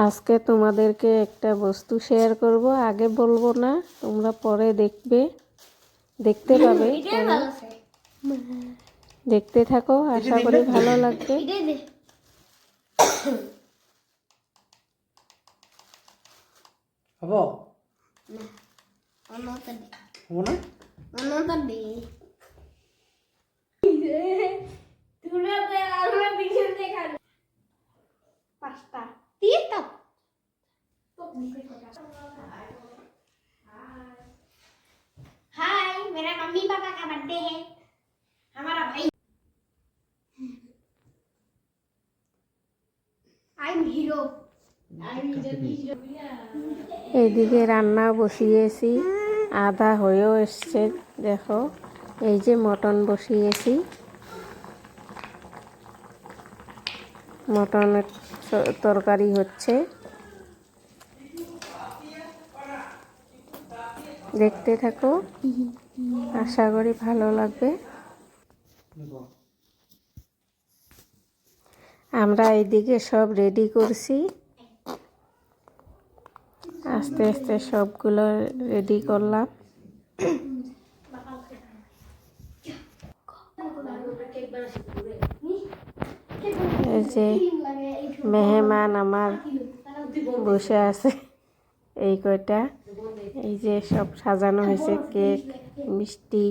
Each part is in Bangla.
আজকে তোমাদেরকে একটা বস্তু শেয়ার করব, আগে বলবো না, তোমরা পরে দেখতে পাবে। দেখতে থাকো, আশা করি ভালো লাগবে। हाय, मेरा मम्मी पापा का बर्थडे है। हमारा भाई आई एम हीरो। এইদিকে রান্না বসিয়েছি, আধা হয়েও এসছে। দেখো, এই যে মটন বসিয়েছি, মটনের তরকারি হচ্ছে। দেখতে থাকো, আশা করি ভালো লাগবে। আমরা এইদিকে সব রেডি করছি, আস্তে আস্তে সবগুলো রেডি করলাম। এই যে মেহমান আমার বসে আছে, এই কয়টা, এই যে সব সাজানো হয়েছে, কেক, মিষ্টি।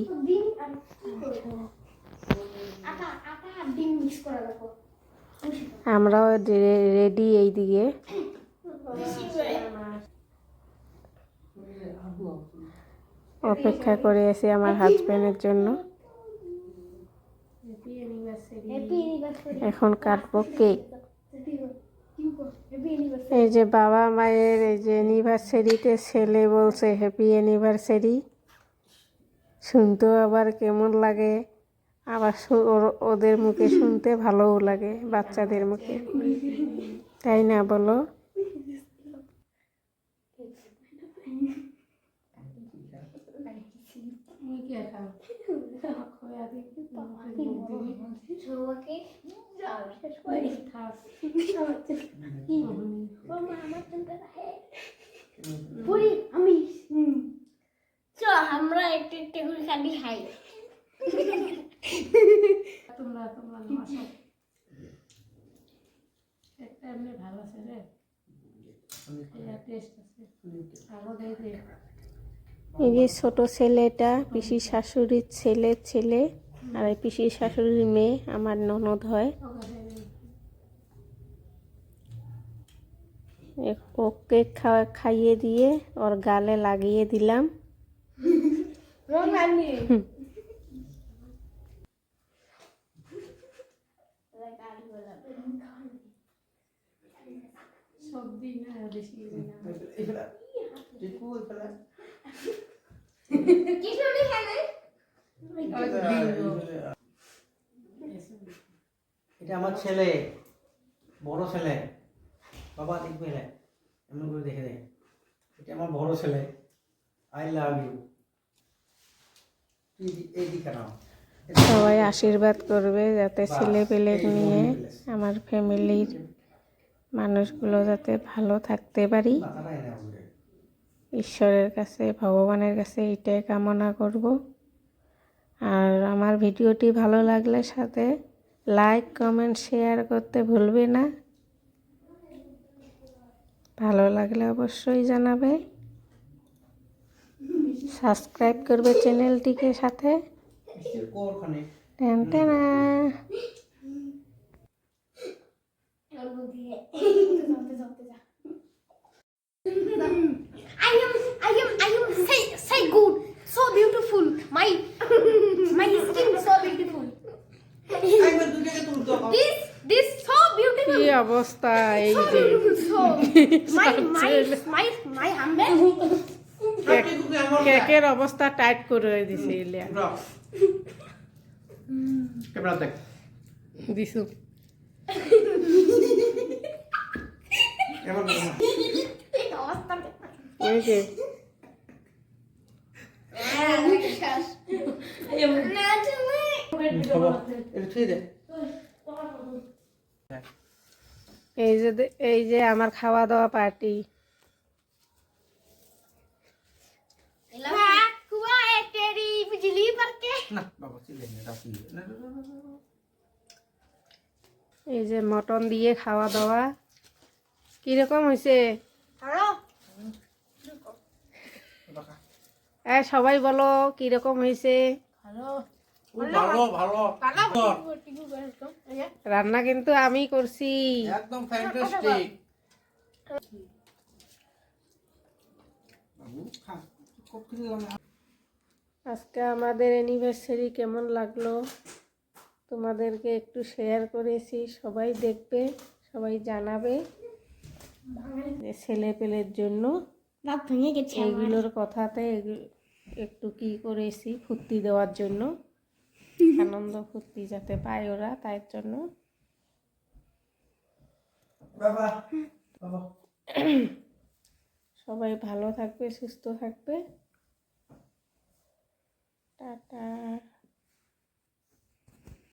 আমরাও রেডি এইদিকে। অপেক্ষা করে আছি আমার হাজবেন্ডের জন্য। এখন কাটবো কেক। এই যে বাবা মায়ের এই যে অ্যানিভার্সারিতে ছেলে বলছে হ্যাপি অ্যানিভার্সারি, শুনতেও আবার কেমন লাগে, আবার ওদের মুখে শুনতে ভালোও লাগে, বাচ্চাদের মুখে, তাই না বলো? আমরা একটু একটু করে খালি খাই। এই যে ছোট ছেলেটা পিসি শাশুড়ির ছেলে, আর এই পিসি শাশুড়ির মেয়ে আমার ননদ হয়। ওকে খাইয়ে দিয়ে ওর গালে লাগিয়ে দিলাম। এটা আমার ছেলে, বড় ছেলে। বাবা দেখবে, এমন করে দেখে দেয়, এটা আমার বড় ছেলে। I love you. এইদিকে নাও। সবাই আশীর্বাদ করবে যাতে ছেলে পেলে নিয়ে আমার ফ্যামিলির মানুষগুলো যাতে ভালো থাকতে পারি, ঈশ্বরের কাছে, ভগবানের কাছে এটাই কামনা করব। আর আমার ভিডিওটি ভালো লাগলে সাথে লাইক, কমেন্ট, শেয়ার করতে ভুলবে না। ভালো লাগলে অবশ্যই জানাবে, সাবস্ক্রাইব করবে চ্যানেলটিকে সাথে। টেনটেনা। I am say good, so beautiful. My skin so beautiful. This so beautiful. কি অবস্থা! এই So যে beautiful. So my humble. কেকের অবস্থা টাইট করে দিছে ইলিয়া ক্যামেরা দেখ দিছু। এই যে এই যে আমার খাওয়া দাওয়া পার্টি। हुआ है तेरी बिजली पर के না বাবা চিলে না রাখি না না, না, না, না, না। এই যে মটন দিয়ে খাওয়া দাওয়া কিরকম হয়েছে? हेलो বাবা, সবাই বলো কিরকম হয়েছে? हेलो খুব ভালো ভালো রান্না কিন্তু আমি করছি। একদম ফ্যান্টাস্টিক। বাবু খা, খুব খিদে লাগছে। আজকে আমাদের অ্যানিভার্সারি কেমন লাগলো তোমাদেরকে একটু শেয়ার করেছি, সবাই দেখবে, সবাই জানাবে যে ছেলে পেলের জন্য रात भंगे के छे এইগুলোর কথাতে একটু কি করেছি ফুর্তি দেওয়ার জন্য, আনন্দ ফুর্তি যাতে পায় ওরা, তাই জন্য। বাবা বাবা সবাই ভালো থাকবে, সুস্থ থাকবে, টাটা।